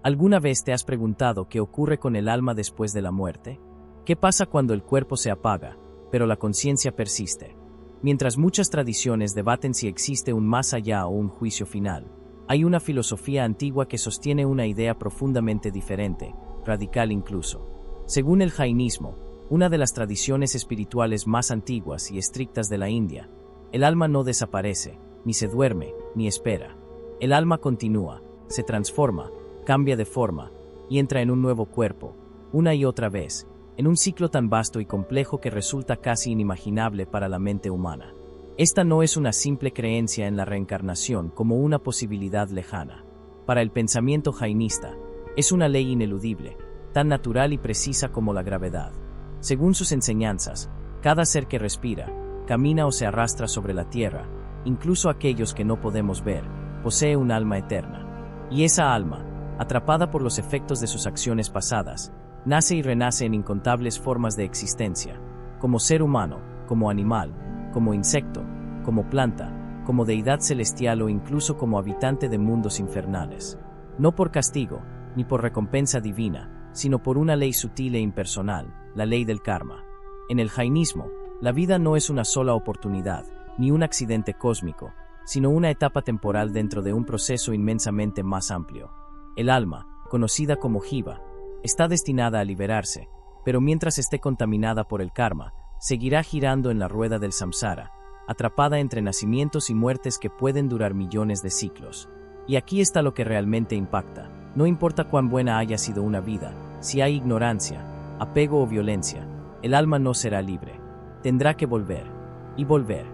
¿Alguna vez te has preguntado qué ocurre con el alma después de la muerte? ¿Qué pasa cuando el cuerpo se apaga, pero la conciencia persiste? Mientras muchas tradiciones debaten si existe un más allá o un juicio final, hay una filosofía antigua que sostiene una idea profundamente diferente, radical incluso. Según el jainismo, una de las tradiciones espirituales más antiguas y estrictas de la India, el alma no desaparece, ni se duerme, ni espera. El alma continúa, se transforma, cambia de forma, y entra en un nuevo cuerpo, una y otra vez, en un ciclo tan vasto y complejo que resulta casi inimaginable para la mente humana. Esta no es una simple creencia en la reencarnación como una posibilidad lejana. Para el pensamiento jainista, es una ley ineludible, tan natural y precisa como la gravedad. Según sus enseñanzas, cada ser que respira, camina o se arrastra sobre la tierra, incluso aquellos que no podemos ver, posee un alma eterna. Y esa alma, atrapada por los efectos de sus acciones pasadas, nace y renace en incontables formas de existencia, como ser humano, como animal, como insecto, como planta, como deidad celestial o incluso como habitante de mundos infernales. No por castigo, ni por recompensa divina, sino por una ley sutil e impersonal, la ley del karma. En el jainismo, la vida no es una sola oportunidad, ni un accidente cósmico, sino una etapa temporal dentro de un proceso inmensamente más amplio. El alma, conocida como jiva, está destinada a liberarse, pero mientras esté contaminada por el karma, seguirá girando en la rueda del samsara, atrapada entre nacimientos y muertes que pueden durar millones de ciclos. Y aquí está lo que realmente impacta. No importa cuán buena haya sido una vida, si hay ignorancia, apego o violencia, el alma no será libre. Tendrá que volver, y volver,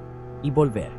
y volver.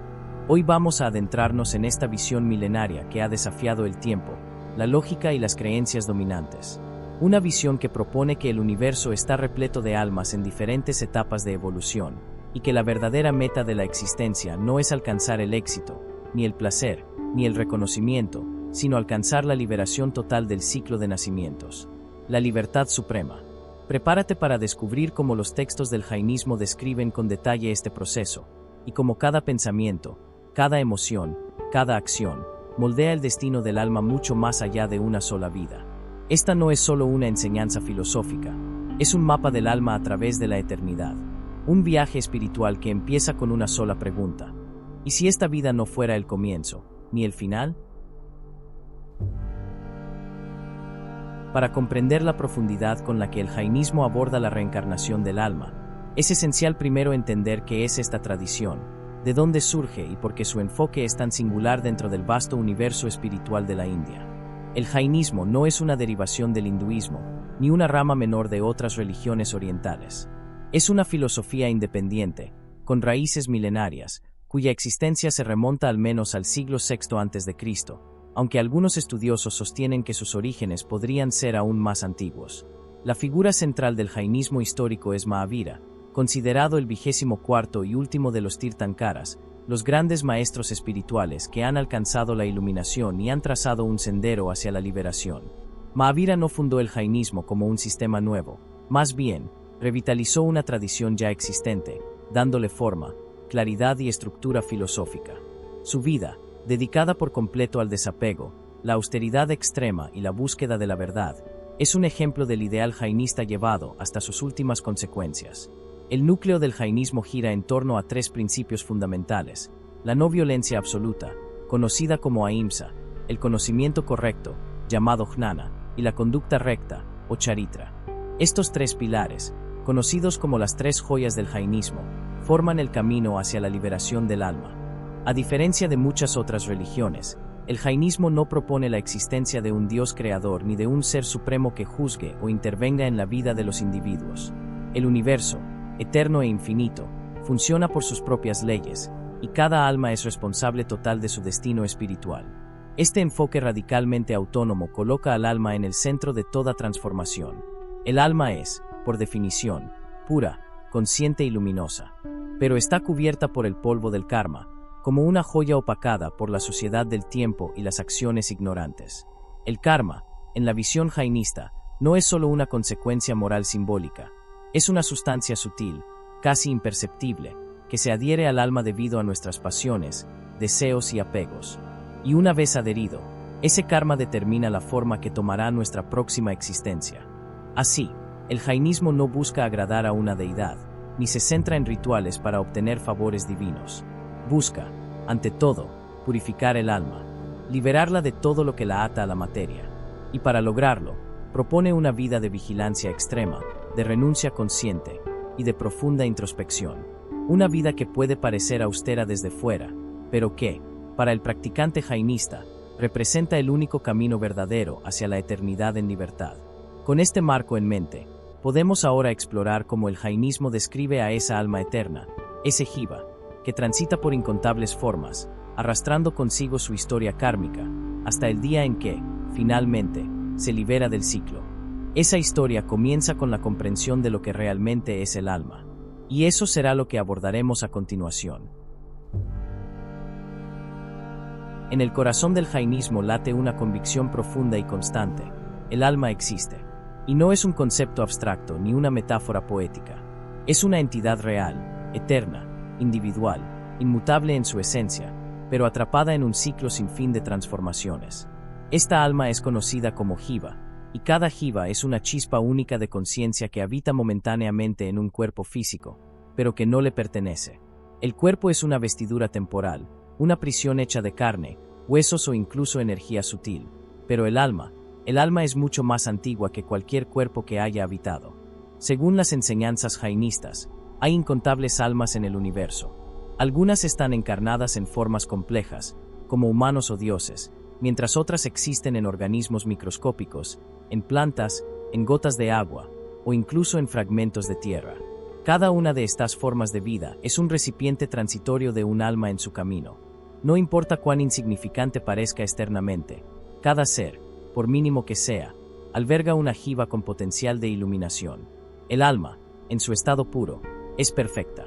Hoy vamos a adentrarnos en esta visión milenaria que ha desafiado el tiempo, la lógica y las creencias dominantes. Una visión que propone que el universo está repleto de almas en diferentes etapas de evolución, y que la verdadera meta de la existencia no es alcanzar el éxito, ni el placer, ni el reconocimiento, sino alcanzar la liberación total del ciclo de nacimientos. La libertad suprema. Prepárate para descubrir cómo los textos del jainismo describen con detalle este proceso, y cómo cada pensamiento, cada emoción, cada acción, moldea el destino del alma mucho más allá de una sola vida. Esta no es solo una enseñanza filosófica, es un mapa del alma a través de la eternidad, un viaje espiritual que empieza con una sola pregunta. ¿Y si esta vida no fuera el comienzo, ni el final? Para comprender la profundidad con la que el jainismo aborda la reencarnación del alma, es esencial primero entender qué es esta tradición, de dónde surge y por qué su enfoque es tan singular dentro del vasto universo espiritual de la India. El jainismo no es una derivación del hinduismo, ni una rama menor de otras religiones orientales. Es una filosofía independiente, con raíces milenarias, cuya existencia se remonta al menos al siglo VI a.C., aunque algunos estudiosos sostienen que sus orígenes podrían ser aún más antiguos. La figura central del jainismo histórico es Mahavira, considerado el 24º y último de los Tirthankaras, los grandes maestros espirituales que han alcanzado la iluminación y han trazado un sendero hacia la liberación. Mahavira no fundó el jainismo como un sistema nuevo, más bien, revitalizó una tradición ya existente, dándole forma, claridad y estructura filosófica. Su vida, dedicada por completo al desapego, la austeridad extrema y la búsqueda de la verdad, es un ejemplo del ideal jainista llevado hasta sus últimas consecuencias. El núcleo del jainismo gira en torno a tres principios fundamentales: la no violencia absoluta, conocida como ahimsa, el conocimiento correcto, llamado jnana, y la conducta recta, o charitra. Estos tres pilares, conocidos como las tres joyas del jainismo, forman el camino hacia la liberación del alma. A diferencia de muchas otras religiones, el jainismo no propone la existencia de un Dios creador ni de un ser supremo que juzgue o intervenga en la vida de los individuos. El universo, eterno e infinito, funciona por sus propias leyes, y cada alma es responsable total de su destino espiritual. Este enfoque radicalmente autónomo coloca al alma en el centro de toda transformación. El alma es, por definición, pura, consciente y luminosa, pero está cubierta por el polvo del karma, como una joya opacada por la suciedad del tiempo y las acciones ignorantes. El karma, en la visión jainista, no es solo una consecuencia moral simbólica, es una sustancia sutil, casi imperceptible, que se adhiere al alma debido a nuestras pasiones, deseos y apegos. Y una vez adherido, Ese karma determina la forma que tomará nuestra próxima existencia. Así, el jainismo no busca agradar a una deidad, ni se centra en rituales para obtener favores divinos. Busca, ante todo, purificar el alma, liberarla de todo lo que la ata a la materia, y para lograrlo, propone una vida de vigilancia extrema, de renuncia consciente y de profunda introspección. Una vida que puede parecer austera desde fuera, pero que, para el practicante jainista, representa el único camino verdadero hacia la eternidad en libertad. Con este marco en mente, podemos ahora explorar cómo el jainismo describe a esa alma eterna, ese jiva, que transita por incontables formas, arrastrando consigo su historia kármica, hasta el día en que, finalmente, se libera del ciclo. Esa historia comienza con la comprensión de lo que realmente es el alma. Y eso será lo que abordaremos a continuación. En el corazón del jainismo late una convicción profunda y constante: el alma existe. Y no es un concepto abstracto ni una metáfora poética. Es una entidad real, eterna, individual, inmutable en su esencia, pero atrapada en un ciclo sin fin de transformaciones. Esta alma es conocida como jiva, y cada jiva es una chispa única de conciencia que habita momentáneamente en un cuerpo físico, pero que no le pertenece. El cuerpo es una vestidura temporal, una prisión hecha de carne, huesos o incluso energía sutil, pero el alma es mucho más antigua que cualquier cuerpo que haya habitado. Según las enseñanzas jainistas, hay incontables almas en el universo. Algunas están encarnadas en formas complejas, como humanos o dioses, mientras otras existen en organismos microscópicos, en plantas, en gotas de agua, o incluso en fragmentos de tierra. Cada una de estas formas de vida es un recipiente transitorio de un alma en su camino. No importa cuán insignificante parezca externamente, cada ser, por mínimo que sea, alberga una jiva con potencial de iluminación. El alma, en su estado puro, es perfecta.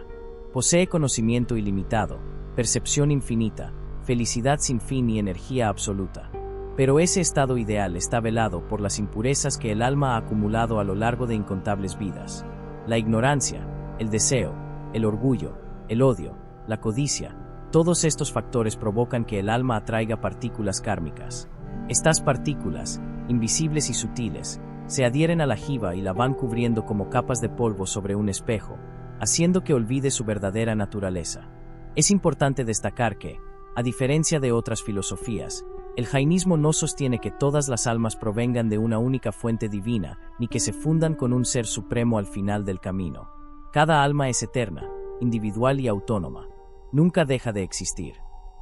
Posee conocimiento ilimitado, percepción infinita, felicidad sin fin y energía absoluta. Pero ese estado ideal está velado por las impurezas que el alma ha acumulado a lo largo de incontables vidas. La ignorancia, el deseo, el orgullo, el odio, la codicia, todos estos factores provocan que el alma atraiga partículas kármicas. Estas partículas, invisibles y sutiles, se adhieren a la jiva y la van cubriendo como capas de polvo sobre un espejo, haciendo que olvide su verdadera naturaleza. Es importante destacar que, a diferencia de otras filosofías, el jainismo no sostiene que todas las almas provengan de una única fuente divina, ni que se fundan con un ser supremo al final del camino. Cada alma es eterna, individual y autónoma. Nunca deja de existir.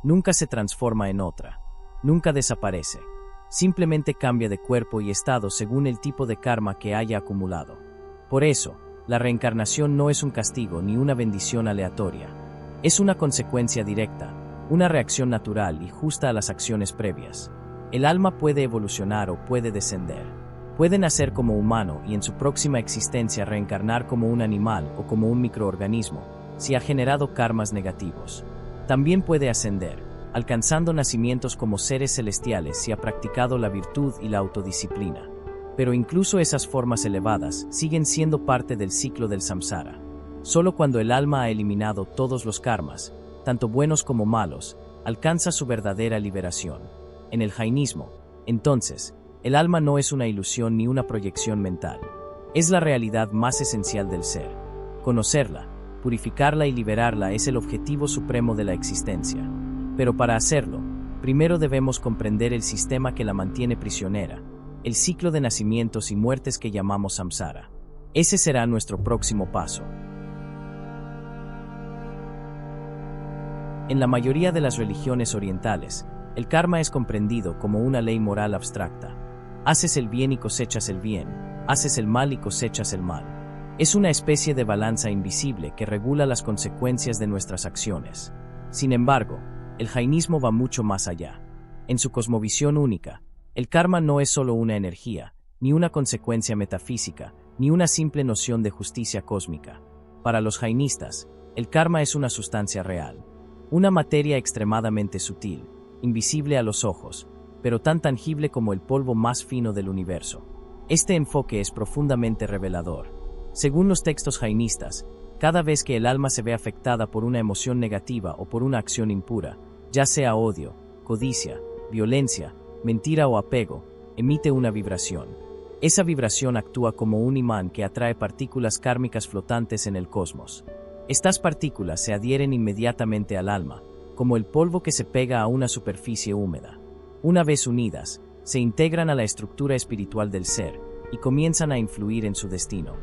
Nunca se transforma en otra. Nunca desaparece. Simplemente cambia de cuerpo y estado según el tipo de karma que haya acumulado. Por eso, la reencarnación no es un castigo ni una bendición aleatoria. Es una consecuencia directa, una reacción natural y justa a las acciones previas. El alma puede evolucionar o puede descender. Puede nacer como humano y en su próxima existencia reencarnar como un animal o como un microorganismo, si ha generado karmas negativos. También puede ascender, alcanzando nacimientos como seres celestiales si ha practicado la virtud y la autodisciplina. Pero incluso esas formas elevadas siguen siendo parte del ciclo del samsara. Solo cuando el alma ha eliminado todos los karmas, tanto buenos como malos, alcanza su verdadera liberación. En el jainismo, entonces, el alma no es una ilusión ni una proyección mental. Es la realidad más esencial del ser. Conocerla, purificarla y liberarla es el objetivo supremo de la existencia. Pero para hacerlo, primero debemos comprender el sistema que la mantiene prisionera, el ciclo de nacimientos y muertes que llamamos samsara. Ese será nuestro próximo paso. En la mayoría de las religiones orientales, el karma es comprendido como una ley moral abstracta. Haces el bien y cosechas el bien, haces el mal y cosechas el mal. Es una especie de balanza invisible que regula las consecuencias de nuestras acciones. Sin embargo, el jainismo va mucho más allá. En su cosmovisión única, el karma no es solo una energía, ni una consecuencia metafísica, ni una simple noción de justicia cósmica. Para los jainistas, el karma es una sustancia real, una materia extremadamente sutil, invisible a los ojos, pero tan tangible como el polvo más fino del universo. Este enfoque es profundamente revelador. Según los textos jainistas, cada vez que el alma se ve afectada por una emoción negativa o por una acción impura, ya sea odio, codicia, violencia, mentira o apego, emite una vibración. Esa vibración actúa como un imán que atrae partículas kármicas flotantes en el cosmos. Estas partículas se adhieren inmediatamente al alma, como el polvo que se pega a una superficie húmeda. Una vez unidas, se integran a la estructura espiritual del ser y comienzan a influir en su destino.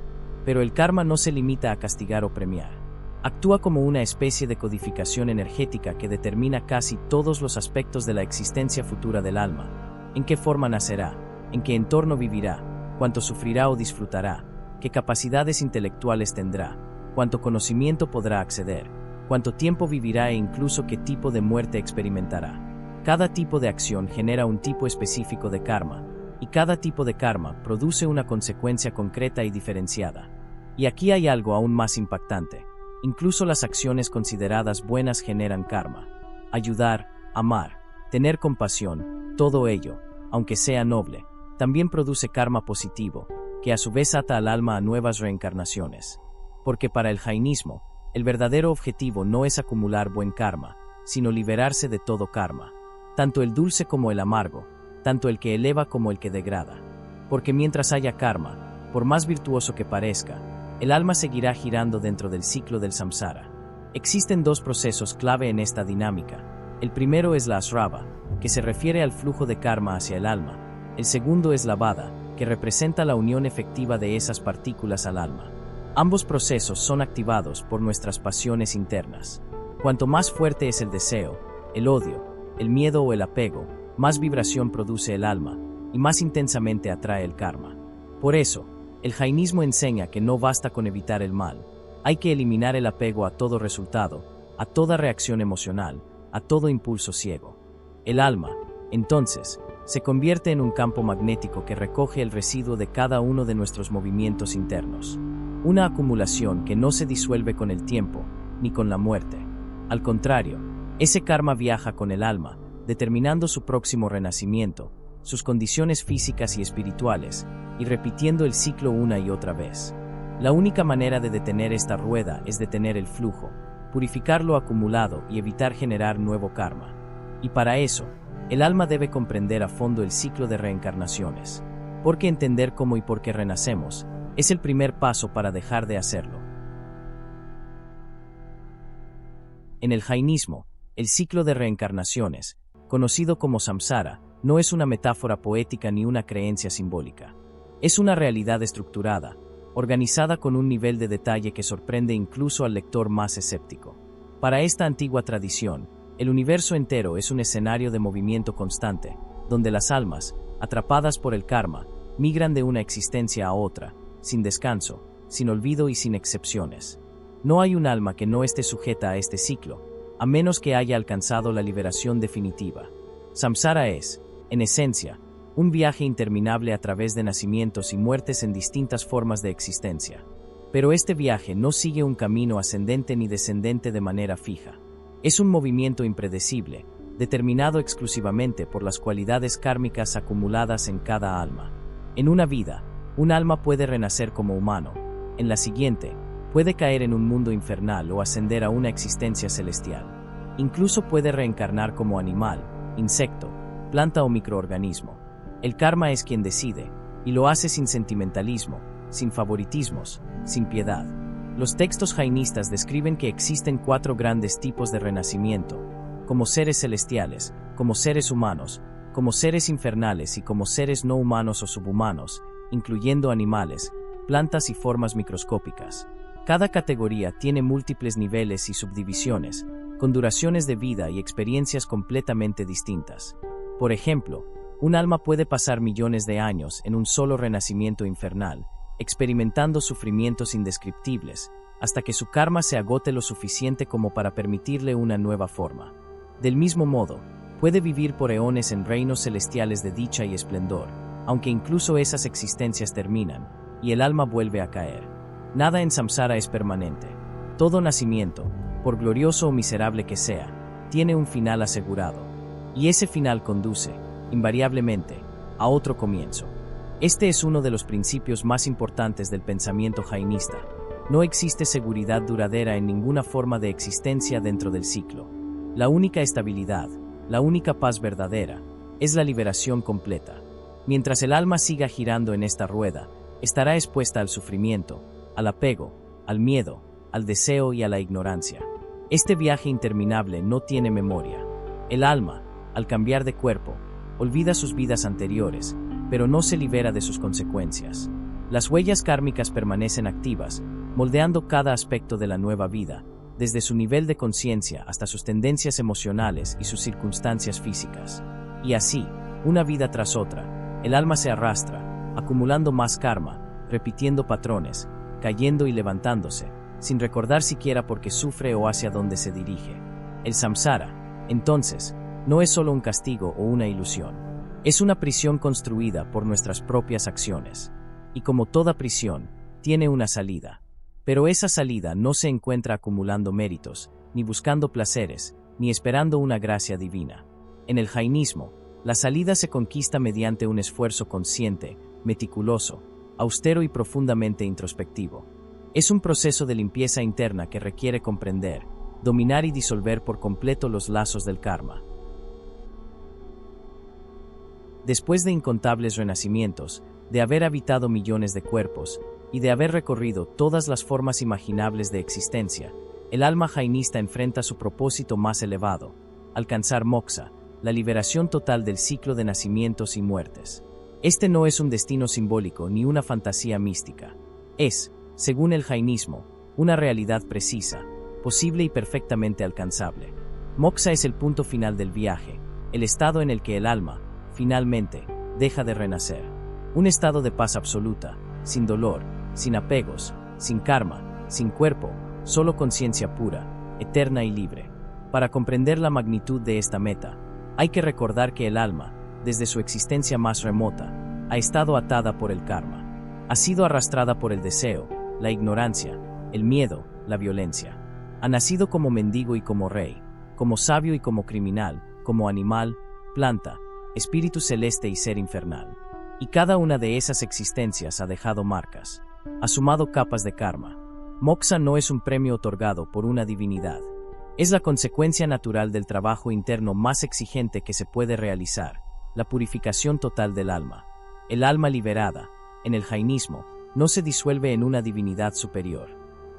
Pero el karma no se limita a castigar o premiar. Actúa como una especie de codificación energética que determina casi todos los aspectos de la existencia futura del alma: en qué forma nacerá, en qué entorno vivirá, cuánto sufrirá o disfrutará, qué capacidades intelectuales tendrá, cuánto conocimiento podrá acceder, cuánto tiempo vivirá e incluso qué tipo de muerte experimentará. Cada tipo de acción genera un tipo específico de karma, y cada tipo de karma produce una consecuencia concreta y diferenciada. Y aquí hay algo aún más impactante. Incluso las acciones consideradas buenas generan karma. Ayudar, amar, tener compasión, todo ello, aunque sea noble, también produce karma positivo, que a su vez ata al alma a nuevas reencarnaciones. Porque para el jainismo, el verdadero objetivo no es acumular buen karma, sino liberarse de todo karma, tanto el dulce como el amargo, tanto el que eleva como el que degrada. Porque mientras haya karma, por más virtuoso que parezca, el alma seguirá girando dentro del ciclo del samsara. Existen dos procesos clave en esta dinámica. El primero es la asrava, que se refiere al flujo de karma hacia el alma. El segundo es la vada, que representa la unión efectiva de esas partículas al alma. Ambos procesos son activados por nuestras pasiones internas. Cuanto más fuerte es el deseo, el odio, el miedo o el apego, más vibración produce el alma, y más intensamente atrae el karma. Por eso, el jainismo enseña que no basta con evitar el mal, hay que eliminar el apego a todo resultado, a toda reacción emocional, a todo impulso ciego. El alma, entonces, se convierte en un campo magnético que recoge el residuo de cada uno de nuestros movimientos internos. Una acumulación que no se disuelve con el tiempo, ni con la muerte. Al contrario, ese karma viaja con el alma, determinando su próximo renacimiento, sus condiciones físicas y espirituales, y repitiendo el ciclo una y otra vez. La única manera de detener esta rueda es detener el flujo, purificar lo acumulado y evitar generar nuevo karma. Y para eso, el alma debe comprender a fondo el ciclo de reencarnaciones, porque entender cómo y por qué renacemos es el primer paso para dejar de hacerlo. En el jainismo, el ciclo de reencarnaciones, conocido como samsara, no es una metáfora poética ni una creencia simbólica. Es una realidad estructurada, organizada con un nivel de detalle que sorprende incluso al lector más escéptico. Para esta antigua tradición, el universo entero es un escenario de movimiento constante, donde las almas, atrapadas por el karma, migran de una existencia a otra, sin descanso, sin olvido y sin excepciones. No hay un alma que no esté sujeta a este ciclo, a menos que haya alcanzado la liberación definitiva. Samsara es, en esencia, un viaje interminable a través de nacimientos y muertes en distintas formas de existencia. Pero este viaje no sigue un camino ascendente ni descendente de manera fija. Es un movimiento impredecible, determinado exclusivamente por las cualidades kármicas acumuladas en cada alma. En una vida, un alma puede renacer como humano. En la siguiente, puede caer en un mundo infernal o ascender a una existencia celestial. Incluso puede reencarnar como animal, insecto, planta o microorganismo. El karma es quien decide, y lo hace sin sentimentalismo, sin favoritismos, sin piedad. Los textos jainistas describen que existen 4 grandes tipos de renacimiento, como seres celestiales, como seres humanos, como seres infernales y como seres no humanos o subhumanos, incluyendo animales, plantas y formas microscópicas. Cada categoría tiene múltiples niveles y subdivisiones, con duraciones de vida y experiencias completamente distintas. Por ejemplo, un alma puede pasar millones de años en un solo renacimiento infernal, experimentando sufrimientos indescriptibles, hasta que su karma se agote lo suficiente como para permitirle una nueva forma. Del mismo modo, puede vivir por eones en reinos celestiales de dicha y esplendor, aunque incluso esas existencias terminan, y el alma vuelve a caer. Nada en samsara es permanente. Todo nacimiento, por glorioso o miserable que sea, tiene un final asegurado, y ese final conduce, invariablemente, a otro comienzo. Este es uno de los principios más importantes del pensamiento jainista. No existe seguridad duradera en ninguna forma de existencia dentro del ciclo. La única estabilidad, la única paz verdadera, es la liberación completa. Mientras el alma siga girando en esta rueda, estará expuesta al sufrimiento, al apego, al miedo, al deseo y a la ignorancia. Este viaje interminable no tiene memoria. El alma, al cambiar de cuerpo, olvida sus vidas anteriores, pero no se libera de sus consecuencias. Las huellas kármicas permanecen activas, moldeando cada aspecto de la nueva vida, desde su nivel de conciencia hasta sus tendencias emocionales y sus circunstancias físicas. Y así, una vida tras otra, el alma se arrastra, acumulando más karma, repitiendo patrones, cayendo y levantándose, sin recordar siquiera por qué sufre o hacia dónde se dirige. El samsara, entonces, no es solo un castigo o una ilusión. Es una prisión construida por nuestras propias acciones. Y como toda prisión, tiene una salida. Pero esa salida no se encuentra acumulando méritos, ni buscando placeres, ni esperando una gracia divina. En el jainismo, la salida se conquista mediante un esfuerzo consciente, meticuloso, austero y profundamente introspectivo. Es un proceso de limpieza interna que requiere comprender, dominar y disolver por completo los lazos del karma. Después de incontables renacimientos, de haber habitado millones de cuerpos, y de haber recorrido todas las formas imaginables de existencia, el alma jainista enfrenta su propósito más elevado: alcanzar moksha, la liberación total del ciclo de nacimientos y muertes. Este no es un destino simbólico ni una fantasía mística. Es, según el jainismo, una realidad precisa, posible y perfectamente alcanzable. Moksha es el punto final del viaje, el estado en el que el alma, finalmente, deja de renacer. Un estado de paz absoluta, sin dolor, sin apegos, sin karma, sin cuerpo, solo conciencia pura, eterna y libre. Para comprender la magnitud de esta meta, hay que recordar que el alma, desde su existencia más remota, ha estado atada por el karma. Ha sido arrastrada por el deseo, la ignorancia, el miedo, la violencia. Ha nacido como mendigo y como rey, como sabio y como criminal, como animal, planta, espíritu celeste y ser infernal. Y cada una de esas existencias ha dejado marcas, ha sumado capas de karma. Moksha no es un premio otorgado por una divinidad. Es la consecuencia natural del trabajo interno más exigente que se puede realizar, la purificación total del alma. El alma liberada, en el jainismo, no se disuelve en una divinidad superior.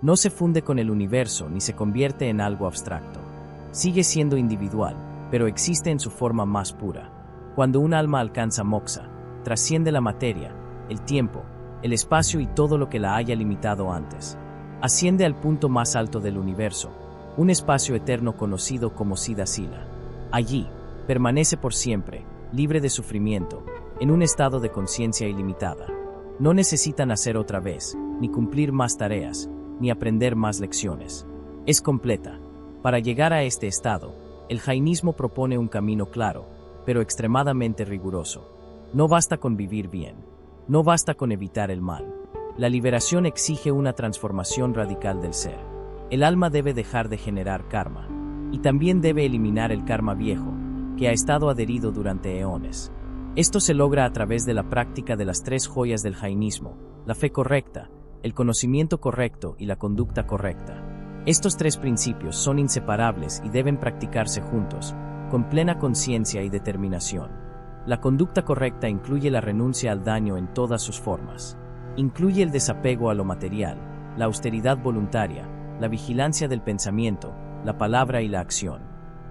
No se funde con el universo ni se convierte en algo abstracto. Sigue siendo individual, pero existe en su forma más pura. Cuando un alma alcanza moksha, trasciende la materia, el tiempo, el espacio y todo lo que la haya limitado antes. Asciende al punto más alto del universo, un espacio eterno conocido como Siddha Sila. Allí, permanece por siempre, libre de sufrimiento, en un estado de conciencia ilimitada. No necesita nacer otra vez, ni cumplir más tareas, ni aprender más lecciones. Es completa. Para llegar a este estado, el jainismo propone un camino claro, pero extremadamente riguroso. No basta con vivir bien. No basta con evitar el mal. La liberación exige una transformación radical del ser. El alma debe dejar de generar karma, y también debe eliminar el karma viejo, que ha estado adherido durante eones. Esto se logra a través de la práctica de las tres joyas del jainismo: la fe correcta, el conocimiento correcto y la conducta correcta. Estos tres principios son inseparables y deben practicarse juntos, con plena conciencia y determinación. La conducta correcta incluye la renuncia al daño en todas sus formas. Incluye el desapego a lo material, la austeridad voluntaria, la vigilancia del pensamiento, la palabra y la acción.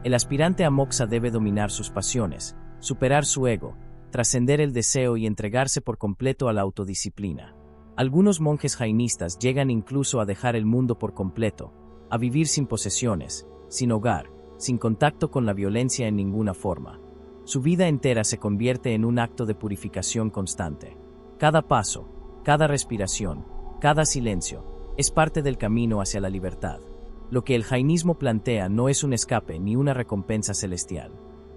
El aspirante a moksha debe dominar sus pasiones, superar su ego, trascender el deseo y entregarse por completo a la autodisciplina. Algunos monjes jainistas llegan incluso a dejar el mundo por completo, a vivir sin posesiones, sin hogar, sin contacto con la violencia en ninguna forma. Su vida entera se convierte en un acto de purificación constante. Cada paso, cada respiración, cada silencio, es parte del camino hacia la libertad. Lo que el jainismo plantea no es un escape ni una recompensa celestial.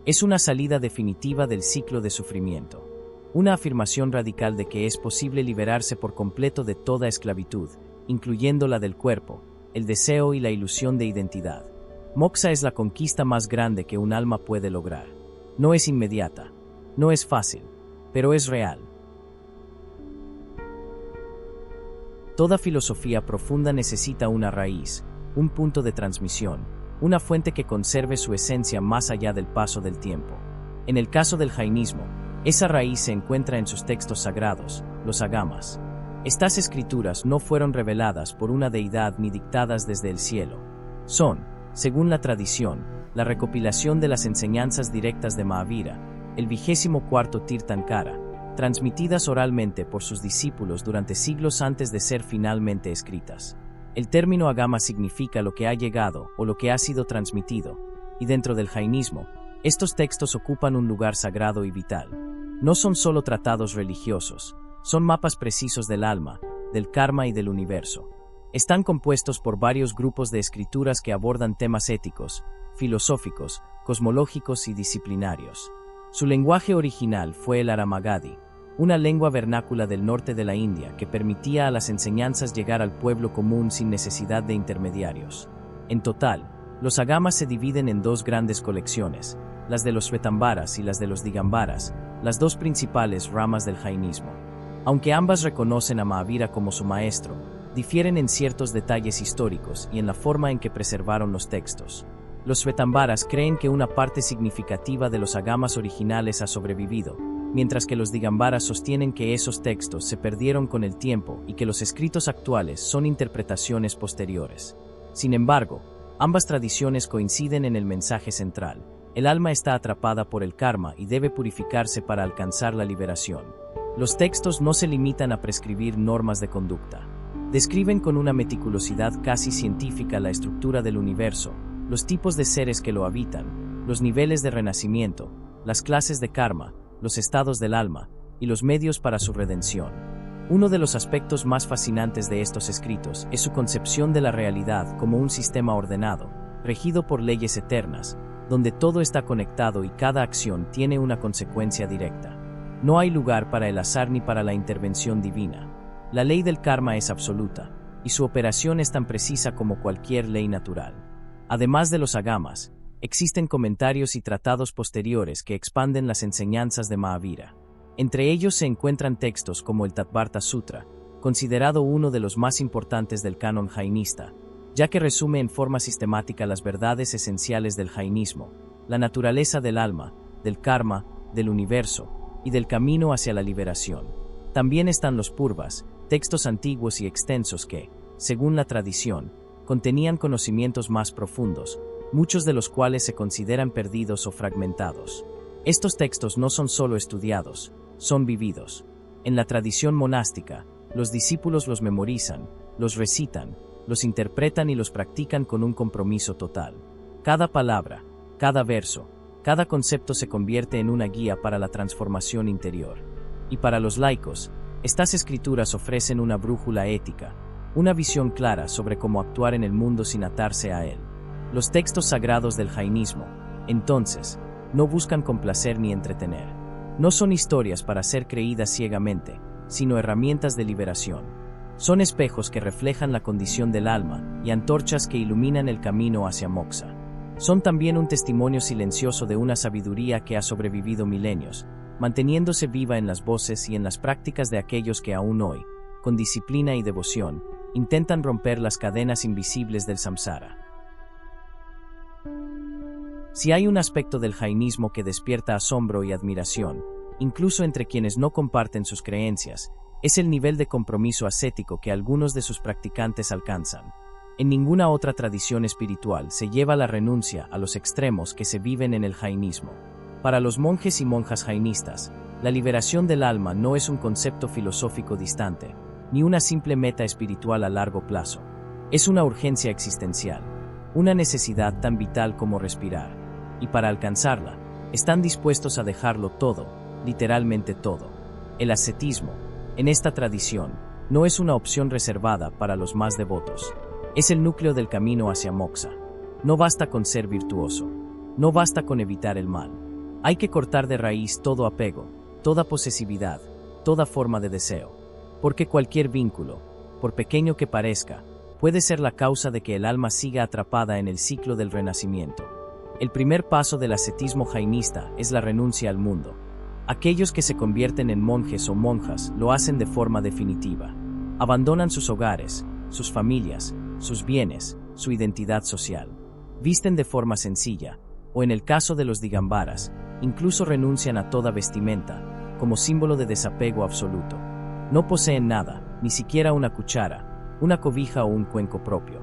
Es una salida definitiva del ciclo de sufrimiento. Una afirmación radical de que es posible liberarse por completo de toda esclavitud, incluyendo la del cuerpo, el deseo y la ilusión de identidad. Moksha es la conquista más grande que un alma puede lograr. No es inmediata, no es fácil, pero es real. Toda filosofía profunda necesita una raíz, un punto de transmisión, una fuente que conserve su esencia más allá del paso del tiempo. En el caso del jainismo, esa raíz se encuentra en sus textos sagrados, los agamas. Estas escrituras no fueron reveladas por una deidad ni dictadas desde el cielo. Son, según la tradición, la recopilación de las enseñanzas directas de Mahavira, el 24º Tirthankara, transmitidas oralmente por sus discípulos durante siglos antes de ser finalmente escritas. El término agama significa lo que ha llegado o lo que ha sido transmitido, y dentro del jainismo, estos textos ocupan un lugar sagrado y vital. No son solo tratados religiosos, son mapas precisos del alma, del karma y del universo. Están compuestos por varios grupos de escrituras que abordan temas éticos, filosóficos, cosmológicos y disciplinarios. Su lenguaje original fue el Aramagadi, una lengua vernácula del norte de la India que permitía a las enseñanzas llegar al pueblo común sin necesidad de intermediarios. En total, los agamas se dividen en dos grandes colecciones, las de los Svetambaras y las de los Digambaras, las dos principales ramas del jainismo. Aunque ambas reconocen a Mahavira como su maestro, difieren en ciertos detalles históricos y en la forma en que preservaron los textos. Los Svetambaras creen que una parte significativa de los agamas originales ha sobrevivido, mientras que los Digambaras sostienen que esos textos se perdieron con el tiempo y que los escritos actuales son interpretaciones posteriores. Sin embargo, ambas tradiciones coinciden en el mensaje central: el alma está atrapada por el karma y debe purificarse para alcanzar la liberación. Los textos no se limitan a prescribir normas de conducta. Describen con una meticulosidad casi científica la estructura del universo, los tipos de seres que lo habitan, los niveles de renacimiento, las clases de karma, los estados del alma, y los medios para su redención. Uno de los aspectos más fascinantes de estos escritos es su concepción de la realidad como un sistema ordenado, regido por leyes eternas, donde todo está conectado y cada acción tiene una consecuencia directa. No hay lugar para el azar ni para la intervención divina. La ley del karma es absoluta, y su operación es tan precisa como cualquier ley natural. Además de los agamas, existen comentarios y tratados posteriores que expanden las enseñanzas de Mahavira. Entre ellos se encuentran textos como el Tattvartha Sutra, considerado uno de los más importantes del canon jainista, ya que resume en forma sistemática las verdades esenciales del jainismo, la naturaleza del alma, del karma, del universo y del camino hacia la liberación. También están los purvas, textos antiguos y extensos que, según la tradición, contenían conocimientos más profundos, muchos de los cuales se consideran perdidos o fragmentados. Estos textos no son solo estudiados, son vividos. En la tradición monástica, los discípulos los memorizan, los recitan, los interpretan y los practican con un compromiso total. Cada palabra, cada verso, cada concepto se convierte en una guía para la transformación interior. Y para los laicos, estas escrituras ofrecen una brújula ética, una visión clara sobre cómo actuar en el mundo sin atarse a él. Los textos sagrados del jainismo, entonces, no buscan complacer ni entretener. No son historias para ser creídas ciegamente, sino herramientas de liberación. Son espejos que reflejan la condición del alma y antorchas que iluminan el camino hacia moksha. Son también un testimonio silencioso de una sabiduría que ha sobrevivido milenios, manteniéndose viva en las voces y en las prácticas de aquellos que aún hoy, con disciplina y devoción, intentan romper las cadenas invisibles del samsara. Si hay un aspecto del jainismo que despierta asombro y admiración, incluso entre quienes no comparten sus creencias, es el nivel de compromiso ascético que algunos de sus practicantes alcanzan. En ninguna otra tradición espiritual se lleva la renuncia a los extremos que se viven en el jainismo. Para los monjes y monjas jainistas, la liberación del alma no es un concepto filosófico distante, ni una simple meta espiritual a largo plazo. Es una urgencia existencial, una necesidad tan vital como respirar, y para alcanzarla, están dispuestos a dejarlo todo, literalmente todo. El ascetismo, en esta tradición, no es una opción reservada para los más devotos. Es el núcleo del camino hacia moksha. No basta con ser virtuoso. No basta con evitar el mal. Hay que cortar de raíz todo apego, toda posesividad, toda forma de deseo. Porque cualquier vínculo, por pequeño que parezca, puede ser la causa de que el alma siga atrapada en el ciclo del renacimiento. El primer paso del ascetismo jainista es la renuncia al mundo. Aquellos que se convierten en monjes o monjas lo hacen de forma definitiva. Abandonan sus hogares, sus familias, sus bienes, su identidad social. Visten de forma sencilla, o en el caso de los digambaras, incluso renuncian a toda vestimenta, como símbolo de desapego absoluto. No poseen nada, ni siquiera una cuchara, una cobija o un cuenco propio.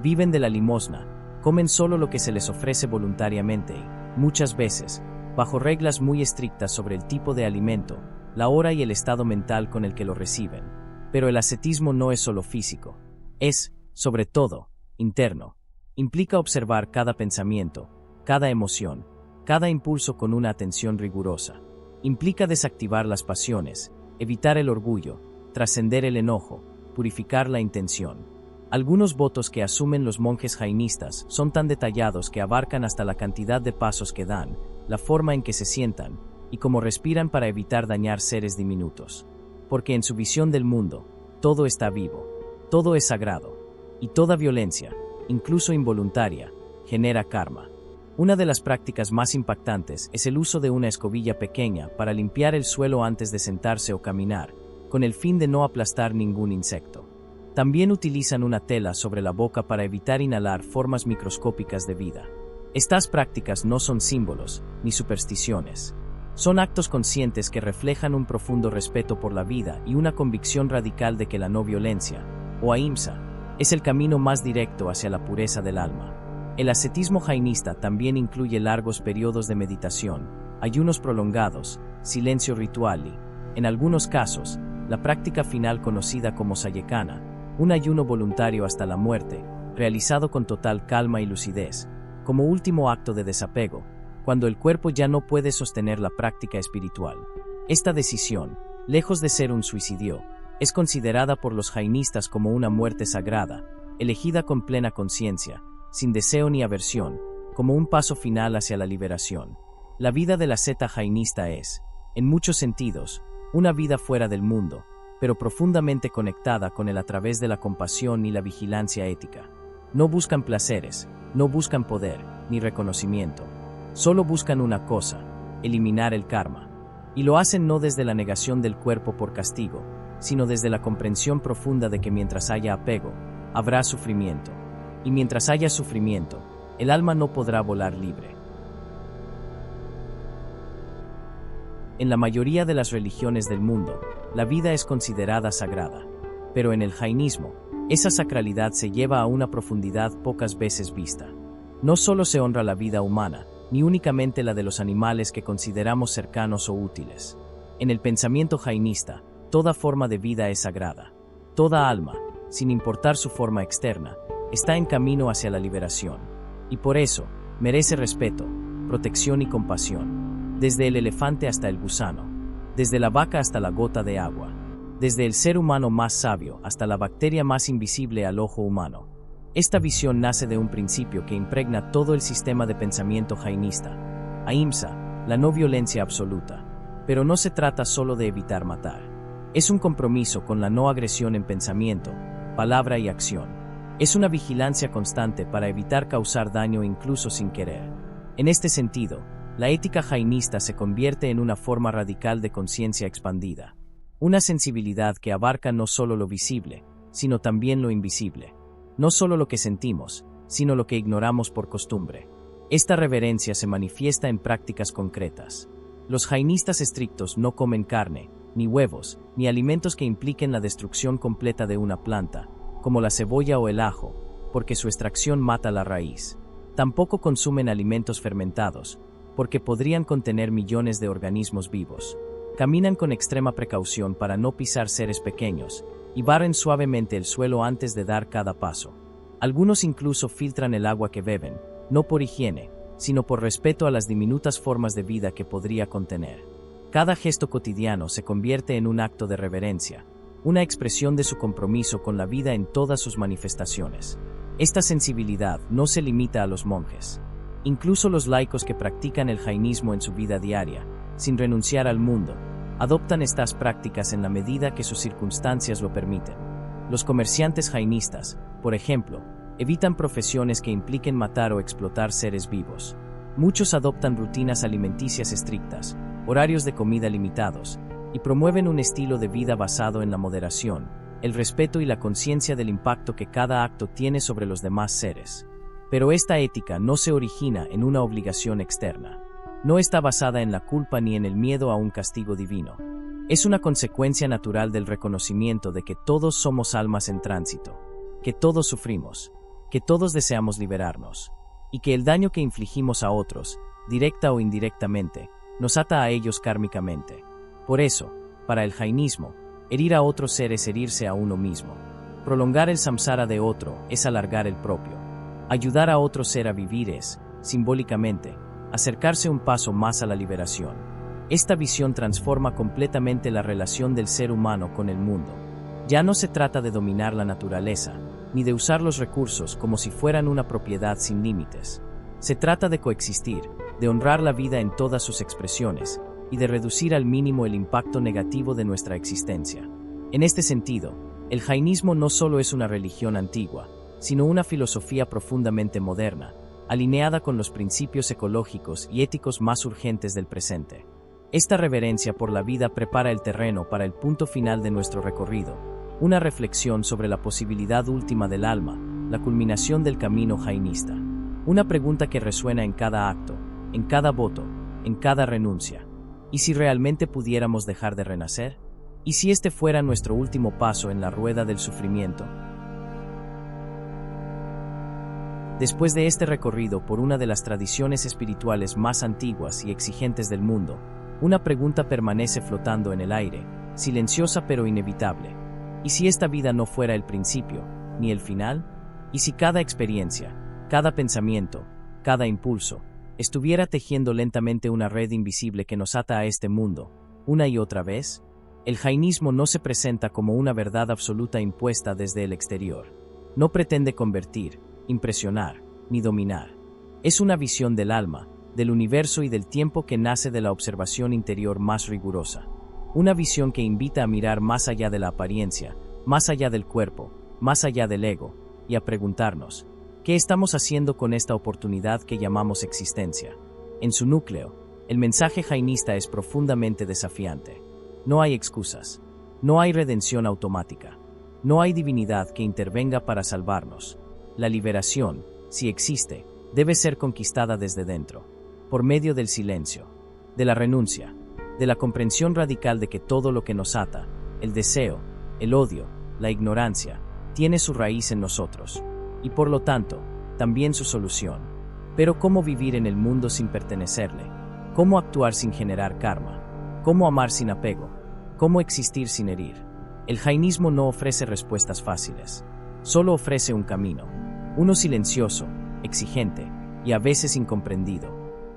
Viven de la limosna, comen solo lo que se les ofrece voluntariamente y, muchas veces, bajo reglas muy estrictas sobre el tipo de alimento, la hora y el estado mental con el que lo reciben. Pero el ascetismo no es solo físico. Es, sobre todo, interno. Implica observar cada pensamiento, cada emoción, cada impulso con una atención rigurosa. Implica desactivar las pasiones, evitar el orgullo, trascender el enojo, purificar la intención. Algunos votos que asumen los monjes jainistas son tan detallados que abarcan hasta la cantidad de pasos que dan, la forma en que se sientan, y cómo respiran para evitar dañar seres diminutos. Porque en su visión del mundo, todo está vivo, todo es sagrado, y toda violencia, incluso involuntaria, genera karma. Una de las prácticas más impactantes es el uso de una escobilla pequeña para limpiar el suelo antes de sentarse o caminar, con el fin de no aplastar ningún insecto. También utilizan una tela sobre la boca para evitar inhalar formas microscópicas de vida. Estas prácticas no son símbolos, ni supersticiones. Son actos conscientes que reflejan un profundo respeto por la vida y una convicción radical de que la no violencia, o ahimsa, es el camino más directo hacia la pureza del alma. El ascetismo jainista también incluye largos periodos de meditación, ayunos prolongados, silencio ritual y, en algunos casos, la práctica final conocida como sayekana, un ayuno voluntario hasta la muerte, realizado con total calma y lucidez, como último acto de desapego, cuando el cuerpo ya no puede sostener la práctica espiritual. Esta decisión, lejos de ser un suicidio, es considerada por los jainistas como una muerte sagrada, elegida con plena conciencia, sin deseo ni aversión, como un paso final hacia la liberación. La vida de la secta jainista es, en muchos sentidos, una vida fuera del mundo, pero profundamente conectada con él a través de la compasión y la vigilancia ética. No buscan placeres, no buscan poder, ni reconocimiento. Solo buscan una cosa: eliminar el karma. Y lo hacen no desde la negación del cuerpo por castigo, sino desde la comprensión profunda de que mientras haya apego, habrá sufrimiento. Y mientras haya sufrimiento, el alma no podrá volar libre. En la mayoría de las religiones del mundo, la vida es considerada sagrada. Pero en el jainismo, esa sacralidad se lleva a una profundidad pocas veces vista. No solo se honra la vida humana, ni únicamente la de los animales que consideramos cercanos o útiles. En el pensamiento jainista, toda forma de vida es sagrada. Toda alma, sin importar su forma externa, está en camino hacia la liberación. Y por eso, merece respeto, protección y compasión. Desde el elefante hasta el gusano, desde la vaca hasta la gota de agua, desde el ser humano más sabio hasta la bacteria más invisible al ojo humano. Esta visión nace de un principio que impregna todo el sistema de pensamiento jainista: ahimsa, la no violencia absoluta. Pero no se trata solo de evitar matar. Es un compromiso con la no agresión en pensamiento, palabra y acción. Es una vigilancia constante para evitar causar daño incluso sin querer. En este sentido, la ética jainista se convierte en una forma radical de conciencia expandida. Una sensibilidad que abarca no solo lo visible, sino también lo invisible. No solo lo que sentimos, sino lo que ignoramos por costumbre. Esta reverencia se manifiesta en prácticas concretas. Los jainistas estrictos no comen carne, ni huevos, ni alimentos que impliquen la destrucción completa de una planta, como la cebolla o el ajo, porque su extracción mata la raíz. Tampoco consumen alimentos fermentados, porque podrían contener millones de organismos vivos. Caminan con extrema precaución para no pisar seres pequeños, y barren suavemente el suelo antes de dar cada paso. Algunos incluso filtran el agua que beben, no por higiene, sino por respeto a las diminutas formas de vida que podría contener. Cada gesto cotidiano se convierte en un acto de reverencia, una expresión de su compromiso con la vida en todas sus manifestaciones. Esta sensibilidad no se limita a los monjes. Incluso los laicos que practican el jainismo en su vida diaria, sin renunciar al mundo, adoptan estas prácticas en la medida que sus circunstancias lo permiten. Los comerciantes jainistas, por ejemplo, evitan profesiones que impliquen matar o explotar seres vivos. Muchos adoptan rutinas alimenticias estrictas, horarios de comida limitados, y promueven un estilo de vida basado en la moderación, el respeto y la conciencia del impacto que cada acto tiene sobre los demás seres. Pero esta ética no se origina en una obligación externa. No está basada en la culpa ni en el miedo a un castigo divino. Es una consecuencia natural del reconocimiento de que todos somos almas en tránsito, que todos sufrimos, que todos deseamos liberarnos, y que el daño que infligimos a otros, directa o indirectamente, nos ata a ellos kármicamente. Por eso, para el jainismo, herir a otro ser es herirse a uno mismo. Prolongar el samsara de otro es alargar el propio. Ayudar a otro ser a vivir es, simbólicamente, acercarse un paso más a la liberación. Esta visión transforma completamente la relación del ser humano con el mundo. Ya no se trata de dominar la naturaleza, ni de usar los recursos como si fueran una propiedad sin límites. Se trata de coexistir, de honrar la vida en todas sus expresiones, y de reducir al mínimo el impacto negativo de nuestra existencia. En este sentido, el jainismo no solo es una religión antigua, sino una filosofía profundamente moderna, alineada con los principios ecológicos y éticos más urgentes del presente. Esta reverencia por la vida prepara el terreno para el punto final de nuestro recorrido, una reflexión sobre la posibilidad última del alma, la culminación del camino jainista. Una pregunta que resuena en cada acto, en cada voto, en cada renuncia. ¿Y si realmente pudiéramos dejar de renacer? ¿Y si este fuera nuestro último paso en la rueda del sufrimiento? Después de este recorrido por una de las tradiciones espirituales más antiguas y exigentes del mundo, una pregunta permanece flotando en el aire, silenciosa pero inevitable. ¿Y si esta vida no fuera el principio, ni el final? ¿Y si cada experiencia, cada pensamiento, cada impulso, estuviera tejiendo lentamente una red invisible que nos ata a este mundo, una y otra vez? El jainismo no se presenta como una verdad absoluta impuesta desde el exterior. No pretende convertir, impresionar, ni dominar. Es una visión del alma, del universo y del tiempo que nace de la observación interior más rigurosa. Una visión que invita a mirar más allá de la apariencia, más allá del cuerpo, más allá del ego, y a preguntarnos, ¿qué estamos haciendo con esta oportunidad que llamamos existencia? En su núcleo, el mensaje jainista es profundamente desafiante. No hay excusas. No hay redención automática. No hay divinidad que intervenga para salvarnos. La liberación, si existe, debe ser conquistada desde dentro, por medio del silencio, de la renuncia, de la comprensión radical de que todo lo que nos ata, el deseo, el odio, la ignorancia, tiene su raíz en nosotros, y por lo tanto, también su solución. Pero ¿cómo vivir en el mundo sin pertenecerle? ¿Cómo actuar sin generar karma? ¿Cómo amar sin apego? ¿Cómo existir sin herir? El jainismo no ofrece respuestas fáciles, solo ofrece un camino, uno silencioso, exigente y a veces incomprendido,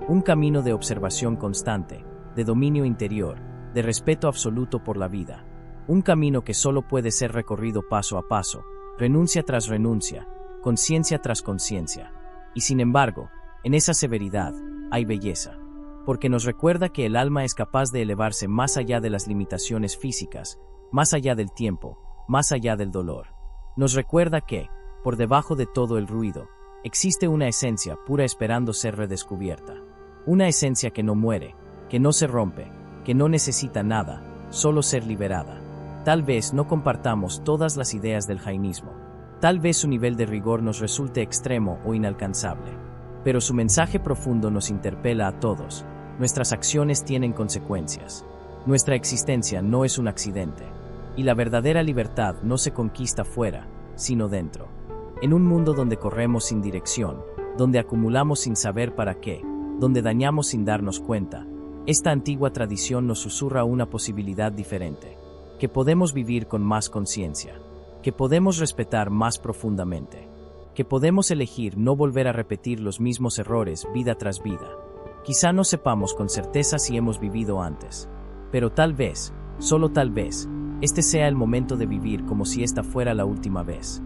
un camino de observación constante, de dominio interior, de respeto absoluto por la vida, un camino que solo puede ser recorrido paso a paso, renuncia tras renuncia, conciencia tras conciencia. Y sin embargo, en esa severidad hay belleza, porque nos recuerda que el alma es capaz de elevarse más allá de las limitaciones físicas, más allá del tiempo, más allá del dolor. Nos recuerda que, por debajo de todo el ruido, existe una esencia pura esperando ser redescubierta. Una esencia que no muere, que no se rompe, que no necesita nada, solo ser liberada. Tal vez no compartamos todas las ideas del jainismo. Tal vez su nivel de rigor nos resulte extremo o inalcanzable. Pero su mensaje profundo nos interpela a todos. Nuestras acciones tienen consecuencias. Nuestra existencia no es un accidente. Y la verdadera libertad no se conquista fuera, sino dentro. En un mundo donde corremos sin dirección, donde acumulamos sin saber para qué, donde dañamos sin darnos cuenta, esta antigua tradición nos susurra una posibilidad diferente, que podemos vivir con más conciencia, que podemos respetar más profundamente, que podemos elegir no volver a repetir los mismos errores vida tras vida. Quizá no sepamos con certeza si hemos vivido antes, pero tal vez, solo tal vez, este sea el momento de vivir como si esta fuera la última vez.